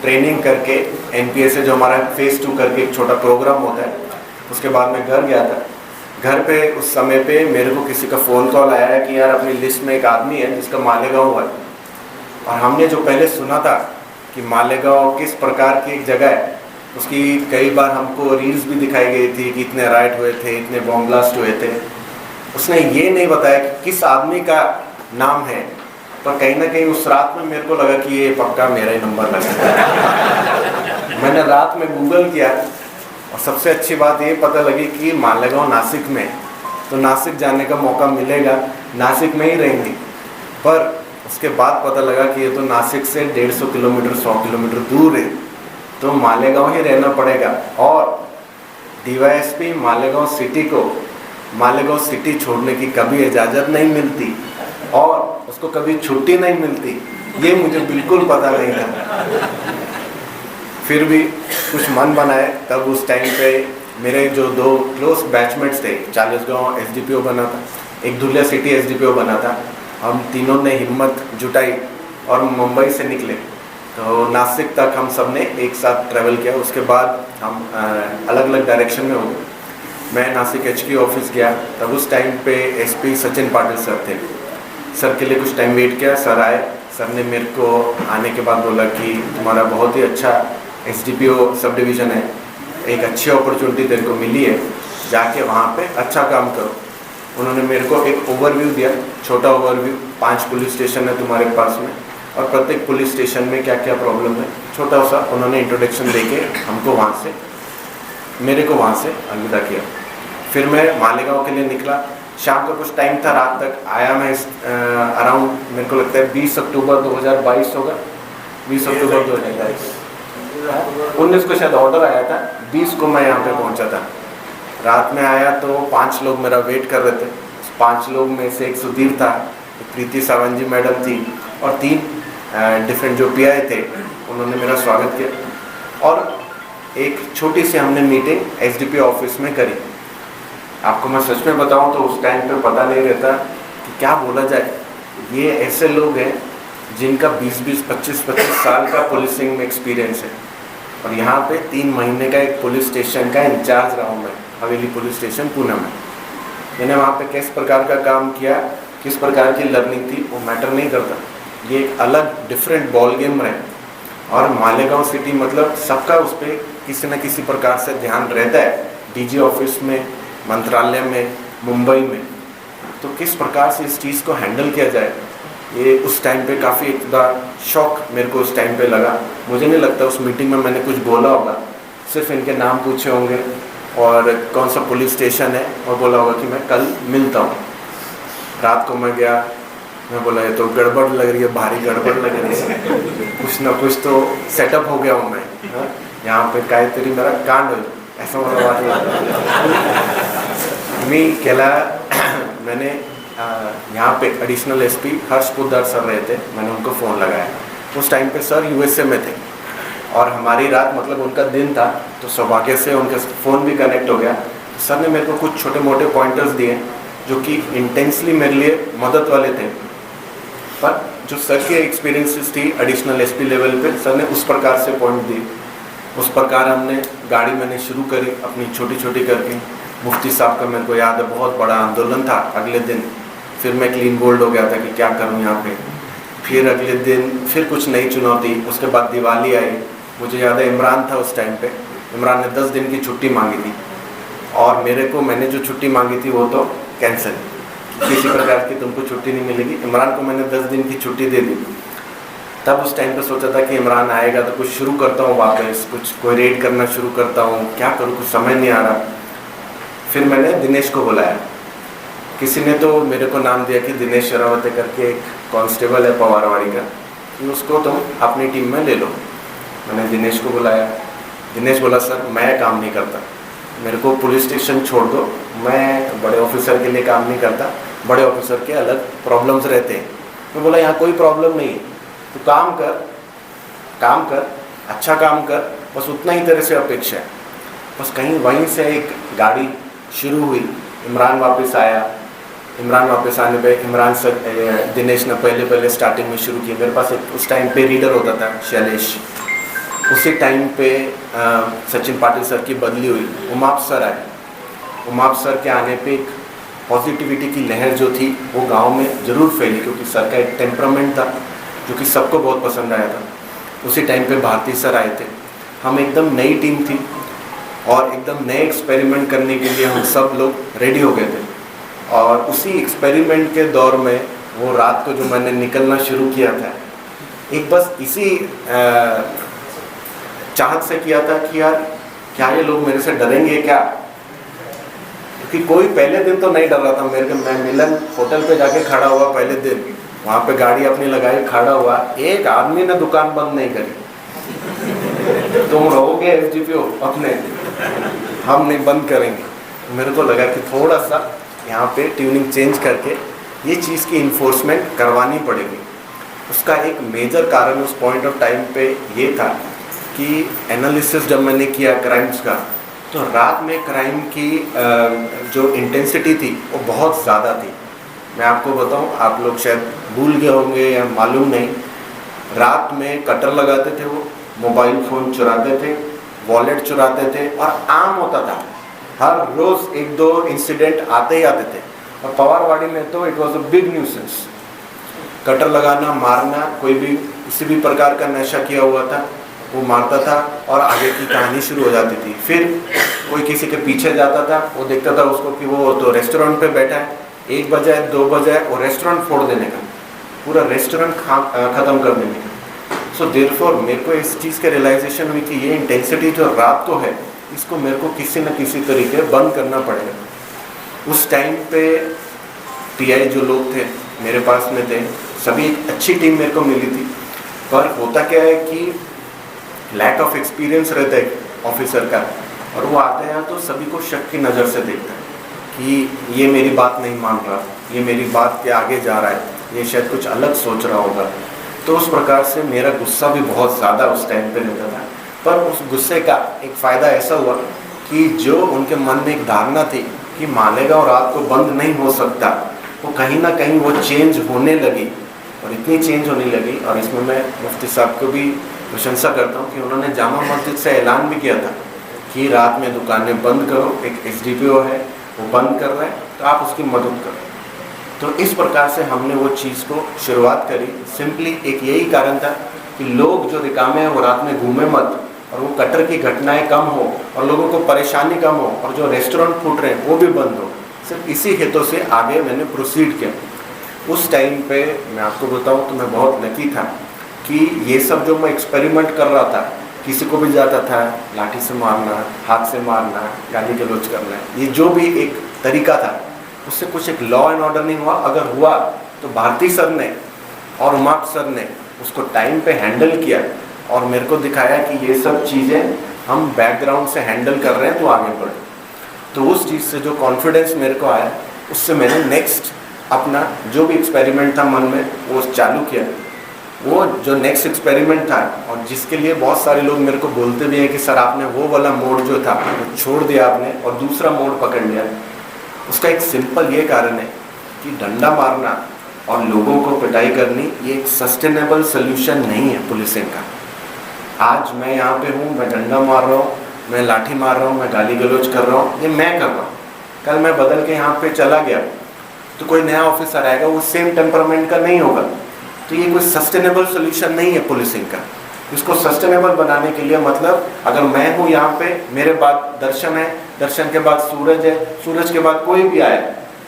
Training करके NPS से जो हमारा फेज़ 2 करके एक छोटा प्रोग्राम होता है, उसके बाद मैं घर गया था। घर पे उस समय पे मेरे को किसी का फ़ोन कॉल आया है कि यार अपनी लिस्ट में एक आदमी है जिसका मालेगांव हुआ है। और हमने जो पहले सुना था कि मालेगांव किस प्रकार की एक जगह है, उसकी कई बार हमको रील्स भी दिखाई गई थी कि इतने राइट हुए थे, इतने बॉम्ब ब्लास्ट हुए थे। उसने ये नहीं बताया कि किस आदमी का नाम है, पर कहीं ना कहीं उस रात में मेरे को लगा कि ये पक्का मेरा ही नंबर लगा। मैंने रात में गूगल किया और सबसे अच्छी बात ये पता लगी कि मालेगांव नासिक में, तो नासिक जाने का मौका मिलेगा, नासिक में ही रहेंगे। पर उसके बाद पता लगा कि ये तो नासिक से 150 किलोमीटर 100 किलोमीटर दूर है, तो मालेगांव ही रहना पड़ेगा। और डीवाईएसपी मालेगांव सिटी को मालेगांव सिटी छोड़ने की कभी इजाज़त नहीं मिलती और उसको कभी छुट्टी नहीं मिलती, ये मुझे बिल्कुल पता नहीं था। फिर भी कुछ मन बनाए। तब उस टाइम पे मेरे जो 2 क्लोज बैचमेट्स थे, चालीसगांव एसडीपीओ बना था, एक धुलिया सिटी एसडीपीओ बना था। हम तीनों ने हिम्मत जुटाई और मुंबई से निकले, तो नासिक तक हम सब ने एक साथ ट्रैवल किया। उसके बाद हम अलग अलग डायरेक्शन में हो गए। मैं नासिक HQ ऑफिस गया, तब उस टाइम पे एसपी सचिन पाटिल सर थे। सर के लिए कुछ टाइम वेट किया, सर आए। सर ने मेरे को आने के बाद बोला कि तुम्हारा बहुत ही अच्छा SDPO सब डिवीज़न है, एक अच्छी अपॉर्चुनिटी तेरे को मिली है, जाके वहाँ पे अच्छा काम करो। उन्होंने मेरे को एक ओवरव्यू दिया, छोटा ओवरव्यू। 5 पुलिस स्टेशन है तुम्हारे पास में और प्रत्येक पुलिस स्टेशन में क्या क्या प्रॉब्लम है, छोटा सा उन्होंने इंट्रोडक्शन देके हमको मेरे को वहाँ से अलविदा किया। फिर मैं मालेगांव के लिए निकला। शाम का कुछ टाइम था, रात तक आया मैं। अराउंड मेरे को लगता है 20 अक्टूबर 2022 होगा, 20 अक्टूबर 2022, 19 को शायद ऑर्डर आया था, 20 को मैं यहाँ पे पहुँचा था। रात में आया तो 5 लोग मेरा वेट कर रहे थे। 5 लोग में से एक सुधीर था, एक प्रीति सावंत जी मैडम थी और 3 डिफरेंट जो PI थे, उन्होंने मेरा स्वागत किया। और एक छोटी सी हमने मीटिंग SDPO ऑफिस में करी। आपको मैं सच में बताऊं तो उस टाइम पे पता नहीं रहता कि क्या बोला जाए। ये ऐसे लोग हैं जिनका 20-20, 25-25 साल का पुलिसिंग में एक्सपीरियंस है, और यहाँ पे 3 महीने का एक पुलिस स्टेशन का इंचार्ज रहा हूँ मैं, हवेली पुलिस स्टेशन पुणे में। मैंने वहाँ पे किस प्रकार का काम किया, किस प्रकार की लर्निंग थी, वो मैटर नहीं करता। ये एक अलग डिफरेंट बॉल गेम है। और मालेगांव सिटी मतलब सबका उस पर किसी न किसी प्रकार से ध्यान रहता है, DG ऑफिस में, मंत्रालय में, मुंबई में। तो किस प्रकार से इस चीज़ को हैंडल किया जाए, ये उस टाइम पे काफ़ी एक शौक मेरे को उस टाइम पे लगा। मुझे नहीं लगता उस मीटिंग में मैंने कुछ बोला होगा, सिर्फ इनके नाम पूछे होंगे और कौन सा पुलिस स्टेशन है, और बोला होगा कि मैं कल मिलता हूँ। रात को मैं गया, मैं बोला ये तो गड़बड़ लग रही है, भारी गड़बड़ लग रही है, कुछ ना कुछ तो सेटअप हो गया हूँ मैं, यहाँ पे काय तरी मेरा कांड हो, ऐसा मला मी केला। मैंने यहाँ पे additional SP Harsh Poddar sir रहे थे, मैंने उनको फ़ोन लगाया। उस टाइम पे सर USA में थे और हमारी रात मतलब उनका दिन था, तो सौभाग्य से उनका फ़ोन भी कनेक्ट हो गया। सर ने मेरे को कुछ छोटे मोटे पॉइंटर्स दिए जो कि इंटेंसली मेरे लिए मदद वाले थे, पर जो सर की एक्सपीरियंसेस थी एडिशनल SP लेवल पे, सर ने उस प्रकार से पॉइंट दिए। उस प्रकार हमने गाड़ी मैंने शुरू करी अपनी छोटी छोटी करके। मुफ्ती साहब का मेरे को याद है बहुत बड़ा आंदोलन था अगले दिन। फिर मैं क्लीन बोल्ड हो गया था कि क्या करूं यहाँ पे। फिर अगले दिन फिर कुछ नई चुनौती। उसके बाद दिवाली आई, मुझे याद है इमरान था उस टाइम पे। इमरान ने 10 दिन की छुट्टी मांगी थी और मैंने जो छुट्टी मांगी थी वो तो कैंसिल, किसी प्रकार की तुमको छुट्टी नहीं मिलेगी। इमरान को मैंने 10 दिन की छुट्टी दे दी। तब उस टाइम पे सोचा था कि इमरान आएगा तो कुछ शुरू करता हूँ वापस, कोई रेड करना शुरू करता हूँ, क्या करूँ, कुछ समझ नहीं आ रहा। फिर मैंने दिनेश को बुलाया। किसी ने तो मेरे को नाम दिया कि दिनेश शरावते करके एक कांस्टेबल है पवारवाड़ी का, कि उसको तुम अपनी टीम में ले लो। मैंने दिनेश को बुलाया। दिनेश बोला सर मैं काम नहीं करता, मेरे को पुलिस स्टेशन छोड़ दो, मैं बड़े ऑफिसर के लिए काम नहीं करता, बड़े ऑफिसर के अलग प्रॉब्लम्स रहते हैं। मैं बोला यहाँ कोई प्रॉब्लम नहीं है, तो काम कर, अच्छा काम कर, बस उतना ही तेरे से अपेक्षा है। बस कहीं वहीं से एक गाड़ी शुरू हुई। इमरान वापस आया। इमरान वापस आने पे दिनेश ने पहले स्टार्टिंग में शुरू किया। मेरे पास एक उस टाइम पे रीडर होता था शैलेश, उसी टाइम पे सचिन पाटिल सर की बदली हुई, उमाप सर आए। उमाप सर के आने पे एक पॉजिटिविटी की लहर जो थी वो गांव में ज़रूर फैली, क्योंकि सर का एक टेम्परामेंट था जो कि सबको बहुत पसंद आया था। उसी टाइम पे भारती सर आए थे। हम एकदम नई टीम थी और एकदम नए एक्सपेरिमेंट करने के लिए हम सब लोग रेडी हो गए थे। और उसी एक्सपेरिमेंट के दौर में वो रात को जो मैंने निकलना शुरू किया था, एक बस इसी चाहत से किया था कि यार क्या ये लोग मेरे से डरेंगे क्या, क्योंकि कोई पहले दिन तो नहीं डर रहा था मेरे को। मैं मिलन होटल पे जाके खड़ा हुआ पहले दिन, वहाँ पे गाड़ी अपनी लगाई, खड़ा हुआ, एक आदमी ने दुकान बंद नहीं करी। तुम रहोगे एसडीपीओ अपने, हम नहीं बंद करेंगे। मेरे को लगा कि थोड़ा सा यहाँ पे ट्यूनिंग चेंज करके ये चीज़ की इन्फोर्समेंट करवानी पड़ेगी। उसका एक मेजर कारण उस पॉइंट ऑफ टाइम पे ये था कि एनालिसिस जब मैंने किया क्राइम्स का, तो रात में क्राइम की जो इंटेंसिटी थी वो बहुत ज़्यादा थी। मैं आपको बताऊं, आप लोग शायद भूल गए होंगे या मालूम नहीं, रात में कटर लगाते थे, वो मोबाइल फ़ोन चुराते थे, वॉलेट चुराते थे, और आम होता था, हर रोज़ एक दो इंसिडेंट आते ही आते थे। और पवारवाड़ी में तो it was a big nuisance. Cutter लगाना, मारना, कोई भी किसी भी प्रकार का नशा किया हुआ था वो मारता था और आगे की कहानी शुरू हो जाती थी। फिर कोई किसी के पीछे जाता था, वो देखता था उसको कि वो तो रेस्टोरेंट पे बैठा है, 1 बजे 2 बजे वो रेस्टोरेंट फोड़ देने का, पूरा रेस्टोरेंट ख़त्म कर देने का। सो देयरफॉर मेरे को इस चीज़ के रियलाइजेशन हुई कि ये इंटेंसिटी जो रात को है, इसको मेरे को किसी न किसी तरीके बंद करना पड़ेगा। उस टाइम पे पीआई जो लोग थे मेरे पास में थे, सभी एक अच्छी टीम मेरे को मिली थी, पर होता क्या है कि लैक ऑफ एक्सपीरियंस रहता है ऑफिसर का, और वो आते हैं तो सभी को शक की नज़र से देखता है कि ये मेरी बात नहीं मान रहा, ये मेरी बात के आगे जा रहा है, ये शायद कुछ अलग सोच रहा होगा। तो उस प्रकार से मेरा गुस्सा भी बहुत ज़्यादा उस टाइम पे रहता था। पर उस गुस्से का एक फ़ायदा ऐसा हुआ कि जो उनके मन में एक धारणा थी कि मालेगांव रात को बंद नहीं हो सकता, वो कहीं ना कहीं वो चेंज होने लगी, और इतनी चेंज होने लगी। और इसमें मैं मुफ्ती साहब को भी प्रशंसा करता हूँ कि उन्होंने जामा मस्जिद से ऐलान भी किया था कि रात में दुकानें बंद करो, एक एसडीपीओ है वो बंद कर रहा है तो आप उसकी मदद करो। तो इस प्रकार से हमने वो चीज़ को शुरुआत करी। सिंपली एक यही कारण था कि लोग जो रिकामे हैं वो रात में घूमे मत, और वो कटर की घटनाएं कम हो, और लोगों को परेशानी कम हो, और जो रेस्टोरेंट फूट रहे हैं वो भी बंद हो। सिर्फ इसी हेतु से आगे मैंने प्रोसीड किया। उस टाइम पे मैं आपको बताऊं तो मैं बहुत लकी था कि ये सब जो मैं एक्सपेरिमेंट कर रहा था, किसी को भी जाता था लाठी से मारना, हाथ से मारना, गाली गलौज करना, ये जो भी एक तरीका था, उससे कुछ एक लॉ एंड ऑर्डर नहीं हुआ। अगर हुआ तो भारती सर ने और उमाप सर ने उसको टाइम पे हैंडल किया और मेरे को दिखाया कि ये सब चीज़ें हम बैकग्राउंड से हैंडल कर रहे हैं, तो आगे बढ़े। तो उस चीज़ से जो कॉन्फिडेंस मेरे को आया, उससे मैंने नेक्स्ट अपना जो भी एक्सपेरिमेंट था मन में वो चालू किया। वो जो नेक्स्ट एक्सपेरिमेंट था, और जिसके लिए बहुत सारे लोग मेरे को बोलते भी हैं कि सर आपने वो वाला मोड जो था वो छोड़ दिया आपने और दूसरा मोड पकड़ लिया, उसका एक सिंपल ये कारण है कि डंडा मारना और लोगों को पिटाई करनी ये एक सस्टेनेबल सोल्यूशन नहीं है पुलिसिंग का। आज मैं यहाँ पे हूँ, मैं डंडा मार रहा हूँ, मैं लाठी मार रहा हूँ, मैं गाली गलौज कर रहा हूँ, ये मैं कर रहा हूँ। कल मैं बदल के यहाँ पे चला गया तो कोई नया ऑफिसर आएगा, वो सेम टेम्परामेंट का नहीं होगा। तो ये कोई सस्टेनेबल सोल्यूशन नहीं है पुलिसिंग का। इसको सस्टेनेबल बनाने के लिए मतलब अगर मैं हूँ यहाँ पे, मेरे बाद दर्शन है, दर्शन के बाद सूरज है, सूरज के बाद कोई भी आए,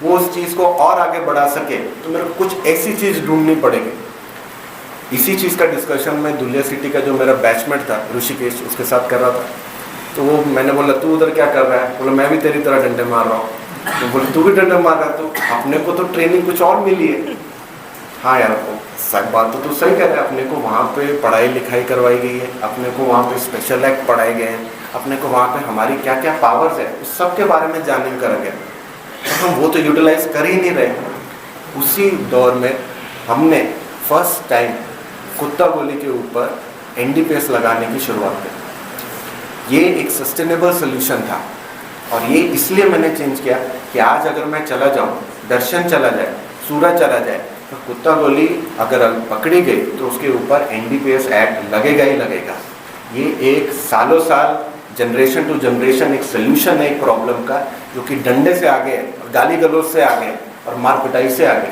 वो उस चीज़ को और आगे बढ़ा सके, तो मेरे को कुछ ऐसी चीज़ ढूंढनी पड़ेगी। इसी चीज़ का डिस्कशन मैं दुलिया सिटी का जो मेरा बैचमेट था ऋषिकेश, उसके साथ कर रहा था। तो वो मैंने बोला तू उधर क्या कर रहा है? बोला मैं भी तेरी तरह डंडे मार रहा हूँ। तो बोले तू भी डंडे मार रहा है? तो अपने को तो ट्रेनिंग कुछ और मिली है। हाँ यार, सच बात तो तू सही कह रहा है। अपने को वहाँ पे पढ़ाई लिखाई करवाई गई है, अपने को वहाँ पे स्पेशल एक्ट पढ़ाए गए हैं, अपने को वहाँ पे हमारी क्या क्या पावर्स है उस सब के बारे में जानने करा गया, तो हम वो तो यूटिलाइज कर ही नहीं रहे। उसी दौर में हमने फर्स्ट टाइम कुत्ता गोली के ऊपर NDPS लगाने की शुरुआत करी। ये एक सस्टेनेबल सोल्यूशन था, और ये इसलिए मैंने चेंज किया कि आज अगर मैं चला जाऊँ, दर्शन चला जाए, सूरज चला जाए, तो कुत्ता गोली अगर पकड़ी गई तो उसके ऊपर NDPS एक्ट लगेगा ही लगेगा। ये एक सालों साल जनरेशन टू जनरेशन एक सोल्यूशन है एक प्रॉब्लम का, जो कि डंडे से आगे, गाली गलौज से आगे और मार पिटाई से आगे।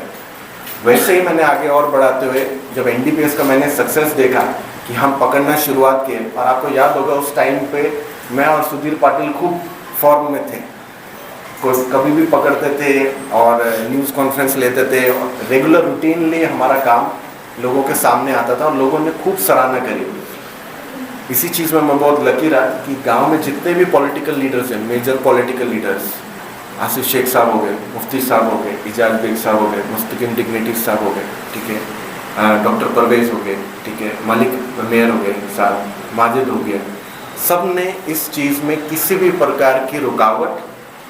वैसे ही मैंने आगे और बढ़ाते हुए जब एनडीपीएस का मैंने सक्सेस देखा कि हम पकड़ना शुरुआत किए, और आपको याद होगा उस टाइम पे मैं और सुधीर पाटिल खूब फॉर्म में थे, कभी भी पकड़ते थे और न्यूज़ कॉन्फ्रेंस लेते थे, रेगुलर रूटीनली हमारा काम लोगों के सामने आता था और लोगों ने खूब सराहना करी। इसी चीज़ में मैं बहुत लकी रहा कि गांव में जितने भी पॉलिटिकल लीडर्स हैं, major political leaders, Asif Sheikh साहब हो गए, मुफ्ती साहब हो गए, इजाज बेग साहब हो गए, मुस्तकिम डिग्निटी साहब हो गए, ठीक है, डॉक्टर परवेज़ हो गए, ठीक है, मलिक मेयर हो गए साहब, माजिद हो गया, सब ने इस चीज़ में किसी भी प्रकार की रुकावट,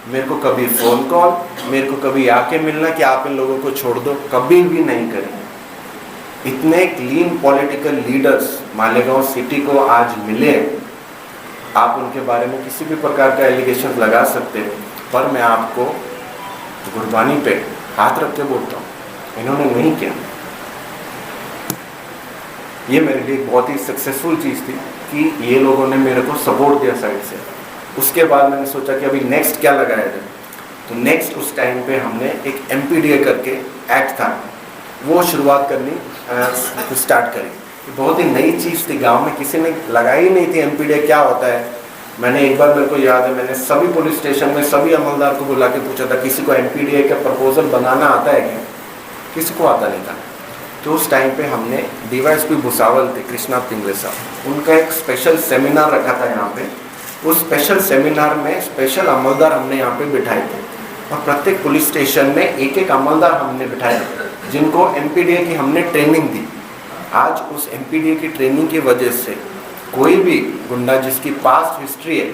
मेरे को कभी फ़ोन कॉल, मेरे को कभी आके मिलना कि आप इन लोगों को छोड़ दो, कभी भी नहीं करें। इतने clean political leaders Malegaon city को आज मिले, आप उनके बारे में किसी भी प्रकार का एलिगेशन लगा सकते हैं, पर मैं आपको गुरबानी पे हाथ रख के बोलता हूँ, इन्होंने नहीं किया। ये मेरे लिए बहुत ही सक्सेसफुल चीज़ थी कि ये लोगों ने मेरे को सपोर्ट दिया साइड से। उसके बाद मैंने सोचा कि अभी नेक्स्ट क्या लगाया जाए, तो नेक्स्ट उस टाइम पे हमने एक MPDA करके एक्ट था, वो शुरुआत करनी स्टार्ट करी। बहुत ही नई चीज़ थी, गांव में किसी ने लगाई नहीं थी MPDA क्या होता है। मैंने एक बार, मेरे को याद है, मैंने सभी पुलिस स्टेशन में सभी अमलदार को बुला के पूछा था किसी को MPDA का प्रपोजल बनाना आता है क्या, किसी को आता नहीं था। तो उस टाइम पे हमने DYSP भुसावल थे कृष्णा पिंगले साहब, उनका एक स्पेशल सेमिनार रखा था यहाँ पे। उस स्पेशल सेमिनार में स्पेशल अमलदार हमने यहाँ पे बिठाए थे, और प्रत्येक पुलिस स्टेशन में एक एक अमलदार हमने बिठाए जिनको MPDA की हमने ट्रेनिंग दी। आज उस MPDA की ट्रेनिंग की वजह से कोई भी गुंडा जिसकी पास्ट हिस्ट्री है,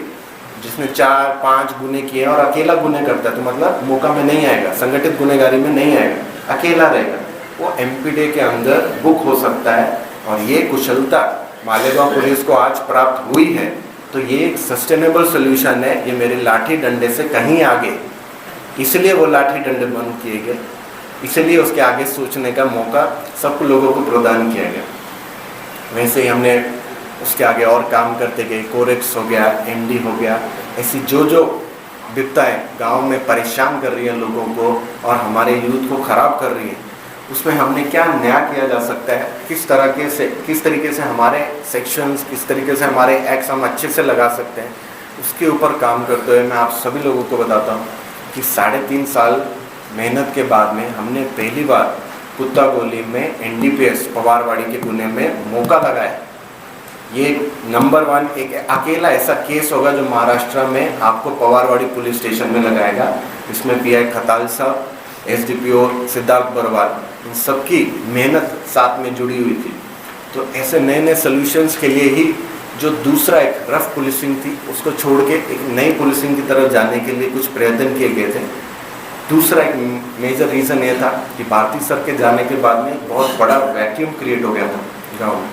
जिसने 4-5 गुने किए और अकेला गुने करता है, तो मतलब मौका में नहीं आएगा, संगठित गुनेगारी में नहीं आएगा, अकेला रहेगा, वो MPDA के अंदर बुक हो सकता है। और ये कुशलता मालेगांव पुलिस को आज प्राप्त हुई है, तो ये एक सस्टेनेबल सोल्यूशन है, ये मेरे लाठी डंडे से कहीं आगे, इसलिए वो लाठी डंडे बंद किए गए, इसलिए उसके आगे सोचने का मौका सब लोगों को प्रदान किया गया। वैसे ही हमने उसके आगे और काम करते गए, कोरेक्स हो गया, MD हो गया, ऐसी जो विपताएं गांव में परेशान कर रही है लोगों को और हमारे यूथ को ख़राब कर रही है, उसमें हमने क्या नया किया जा सकता है, किस तरीके से हमारे सेक्शंस, किस तरीके से हमारे एक्ट्स हम अच्छे से लगा सकते हैं, उसके ऊपर काम करते हुए मैं आप सभी लोगों को बताता हूँ कि 3.5 साल मेहनत के बाद में हमने पहली बार कुत्ता गोली में NDPS पवारवाड़ी के गुने में मौका लगाया। ये नंबर 1 एक अकेला ऐसा केस होगा जो महाराष्ट्र में आपको पवारवाड़ी पुलिस स्टेशन में लगाएगा। इसमें PI खताल साहब, SDPO सिद्धार्थ बरवाल, इन सबकी मेहनत साथ में जुड़ी हुई थी। तो ऐसे नए नए सोल्यूशंस के लिए ही जो दूसरा एक रफ पुलिसिंग थी उसको छोड़ के एक नई पुलिसिंग की तरफ जाने के लिए कुछ प्रयत्न किए गए थे। दूसरा एक मेजर रीज़न ये था कि भारती सर के जाने के बाद में बहुत बड़ा वैक्यूम क्रिएट हो गया था गाँव में।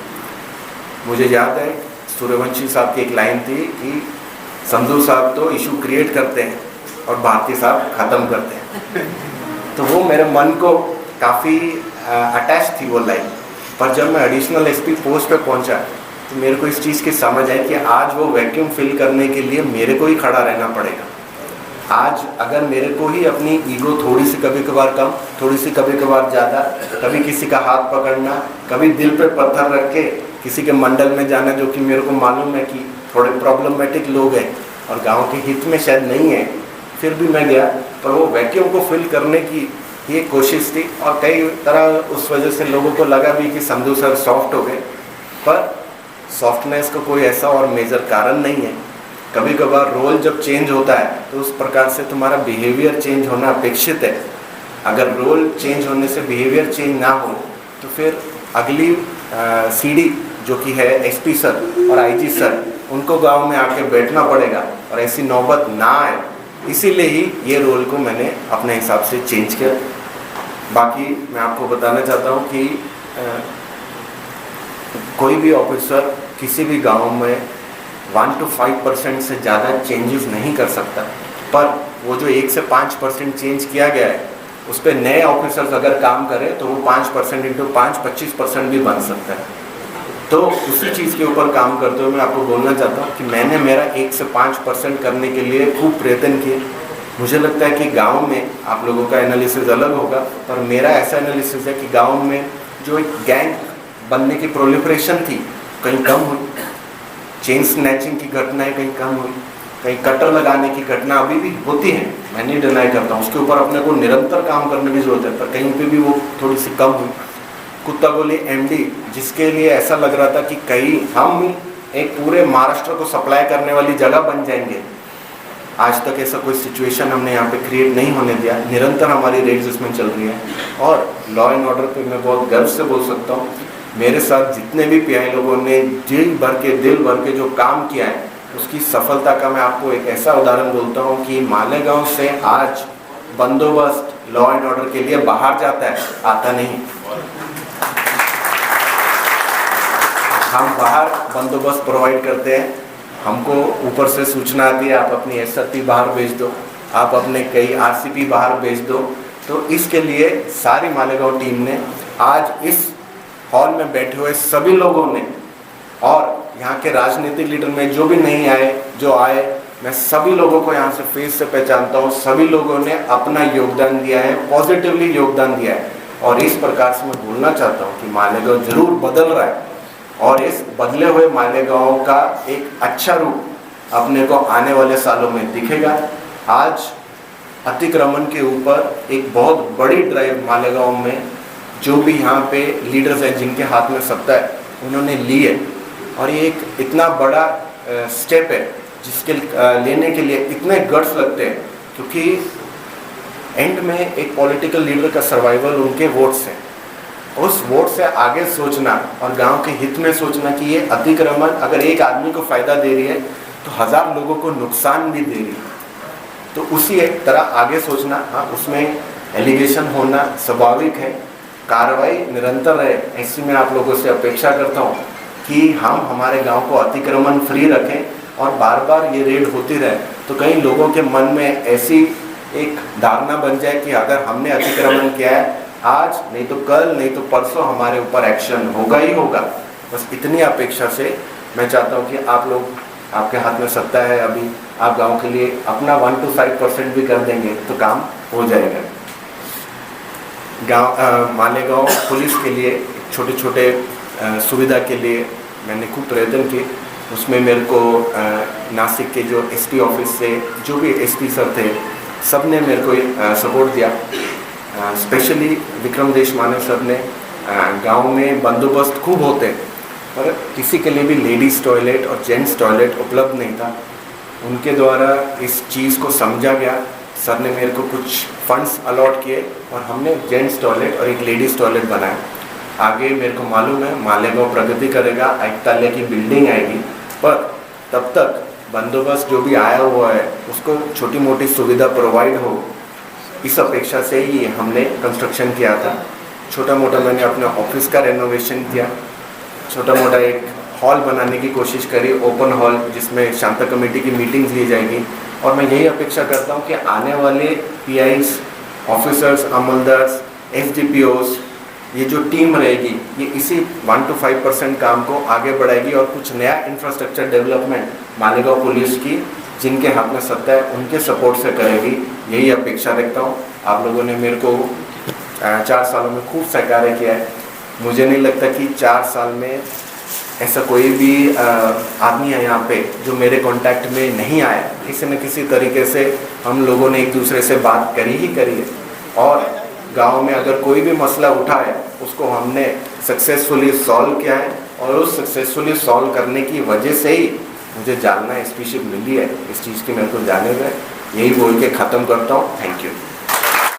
मुझे याद है सूर्यवंशी साहब की एक लाइन थी कि संधू साहब तो इशू क्रिएट करते हैं और भारती साहब ख़त्म करते हैं। तो वो मेरे मन को काफ़ी अटैच थी वो लाइन। पर जब मैं एडिशनल SP पोस्ट पे पहुंचा तो मेरे को इस चीज़ की समझ आई कि आज वो वैक्यूम फिल करने के लिए मेरे को ही खड़ा रहना पड़ेगा। आज अगर मेरे को ही अपनी ईगो थोड़ी सी कभी कभार कम, थोड़ी सी कभी कभार ज़्यादा, कभी किसी का हाथ पकड़ना, कभी दिल पे पत्थर रख के किसी के मंडल में जाना जो कि मेरे को मालूम है कि थोड़े प्रॉब्लमेटिक लोग हैं और गांव के हित में शायद नहीं है, फिर भी मैं गया। पर वो वैक्यूम को फिल करने की ये कोशिश थी और कई तरह उस वजह से लोगों को लगा भी कि संधू सर सॉफ्ट हो गए, पर सॉफ्टनेस का कोई ऐसा और मेजर कारण नहीं है। कभी कभार रोल जब चेंज होता है तो उस प्रकार से तुम्हारा बिहेवियर चेंज होना अपेक्षित है। अगर रोल चेंज होने से बिहेवियर चेंज ना हो तो फिर अगली सीढ़ी जो कि है SP सर और IG सर, उनको गांव में आके बैठना पड़ेगा और ऐसी नौबत ना आए, इसीलिए ही ये रोल को मैंने अपने हिसाब से चेंज किया। बाकी मैं आपको बताना चाहता हूँ कि कोई भी ऑफिसर किसी भी गांव में 1 to 5% से ज़्यादा चेंजेस नहीं कर सकता, पर वो जो 1 से 5% चेंज किया गया है उस पर नए ऑफिसर्स अगर काम करें तो वो 5% × 5 25% भी बन सकता है। तो उसी चीज़ के ऊपर काम करते हुए मैं आपको बोलना चाहता हूँ कि मैंने मेरा 1 से 5% करने के लिए खूब प्रयत्न किए। मुझे लगता है कि गांव में आप लोगों का एनालिसिस अलग होगा, पर मेरा ऐसा एनालिसिस है कि गांव में जो एक गैंग बनने की प्रोलिफरेशन थी कहीं कम हुई, चेन स्नैचिंग की घटनाएं कहीं कम हुई, कहीं कटर लगाने की घटना अभी भी होती है, मैं नहीं डिनाई करता हूँ, उसके ऊपर अपने को निरंतर काम करने की जरूरत है, पर कहीं पे भी वो थोड़ी सी कम हुई। कुत्ता गोली एमडी, जिसके लिए ऐसा लग रहा था कि कहीं हम एक पूरे महाराष्ट्र को सप्लाई करने वाली जगह बन जाएंगे, आज तक ऐसा कोई सिचुएशन हमने यहाँ पे क्रिएट नहीं होने दिया। निरंतर हमारी रेड्स इसमें चल रही है और लॉ एंड ऑर्डर पे मैं बहुत गर्व से बोल सकता हूँ, मेरे साथ जितने भी पीआई लोगों ने दिल भर के जो काम किया है उसकी सफलता का मैं आपको एक ऐसा उदाहरण बोलता हूँ कि मालेगांव से आज बंदोबस्त लॉ एंड ऑर्डर के लिए बाहर जाता है, आता नहीं। हम बाहर बंदोबस्त प्रोवाइड करते हैं, हमको ऊपर से सूचना आती है आप अपनी एसआरपी बाहर भेज दो, आप अपने कई आरसीपी बाहर भेज दो। तो इसके लिए सारी मालेगांव टीम ने आज इस हॉल में बैठे हुए सभी लोगों ने और यहाँ के राजनीतिक लीडर में जो भी नहीं आए, जो आए, मैं सभी लोगों को यहाँ से फेस से पहचानता हूँ। सभी लोगों ने अपना योगदान दिया है, पॉजिटिवली योगदान दिया है और इस प्रकार से मैं बोलना चाहता हूँ कि मालेगांव जरूर बदल रहा है और इस बदले हुए मालेगांव का एक अच्छा रूप अपने को आने वाले सालों में दिखेगा। आज अतिक्रमण के ऊपर एक बहुत बड़ी ड्राइव मालेगांव में जो भी यहाँ पे लीडर्स हैं जिनके हाथ में सत्ता है उन्होंने ली है और ये एक इतना बड़ा स्टेप है जिसके लेने के लिए इतने गट्स लगते हैं, क्योंकि एंड में एक पॉलिटिकल लीडर का सर्वाइवल उनके वोट्स हैं। उस वोट से आगे सोचना और गांव के हित में सोचना कि ये अतिक्रमण अगर एक आदमी को फायदा दे रही है तो 1000 लोगों को नुकसान भी दे रही है, तो उसी एक तरह आगे सोचना। हाँ, उसमें एलिगेशन होना स्वाभाविक है, कार्रवाई निरंतर रहे, ऐसी मैं आप लोगों से अपेक्षा करता हूँ कि हम हमारे गांव को अतिक्रमण फ्री रखें और बार बार ये रेड होती रहे। तो कई लोगों के मन में ऐसी एक धारणा बन जाए कि अगर हमने अतिक्रमण किया है आज नहीं तो कल नहीं तो परसों हमारे ऊपर एक्शन होगा ही होगा। बस इतनी अपेक्षा से मैं चाहता हूँ कि आप लोग, आपके हाथ में सत्ता है, अभी आप गांव के लिए अपना 1 to 5% भी कर देंगे तो काम हो जाएगा। मालेगांव पुलिस के लिए छोटे छोटे सुविधा के लिए मैंने खूब प्रयत्न किए। उसमें मेरे को नासिक के जो एसपी ऑफिस से जो भी एसपी सर थे सब ने मेरे को सपोर्ट दिया। स्पेशली विक्रम देशमाने सर ने, गांव में बंदोबस्त खूब होते पर किसी के लिए भी लेडीज़ टॉयलेट और जेंट्स टॉयलेट उपलब्ध नहीं था, उनके द्वारा इस चीज़ को समझा गया। सर ने मेरे को कुछ फंड्स अलॉट किए और हमने जेंट्स टॉयलेट और एक लेडीज़ टॉयलेट बनाया। आगे मेरे को मालूम है मालेगांव प्रगति करेगा, 1 ताले की बिल्डिंग आएगी, पर तब तक बंदोबस्त जो भी आया हुआ है उसको छोटी मोटी सुविधा प्रोवाइड हो, इस अपेक्षा से ही हमने कंस्ट्रक्शन किया था। छोटा मोटा मैंने अपने ऑफिस का रेनोवेशन किया, छोटा मोटा एक हॉल बनाने की कोशिश करी, ओपन हॉल जिसमें शांता कमेटी की मीटिंग्स ली जाएगी। और मैं यही अपेक्षा करता हूँ कि आने वाले पीआईज, ऑफिसर्स, अमलदार्स, एसडीपीओस, ये जो टीम रहेगी ये इसी 1 to 5% काम को आगे बढ़ाएगी और कुछ नया इंफ्रास्ट्रक्चर डेवलपमेंट मालेगांव पुलिस की जिनके हाथ में सत्ता है उनके सपोर्ट से करेगी, यही अपेक्षा रखता हूँ। आप लोगों ने मेरे को 4 सालों में खूब सहकार्य किया है। मुझे नहीं लगता कि 4 साल में ऐसा कोई भी आदमी है यहाँ पे जो मेरे कांटेक्ट में नहीं आया। किसी न किसी तरीके से हम लोगों ने एक दूसरे से बात करी ही करी है और गांव में अगर कोई भी मसला उठा है उसको हमने सक्सेसफुली सॉल्व किया है और उस सक्सेसफुली सॉल्व करने की वजह से ही मुझे जानना एसपीशिप मिली है। इस चीज़ की मेरे को जाने में, यही बोल के ख़त्म करता हूँ। Thank you.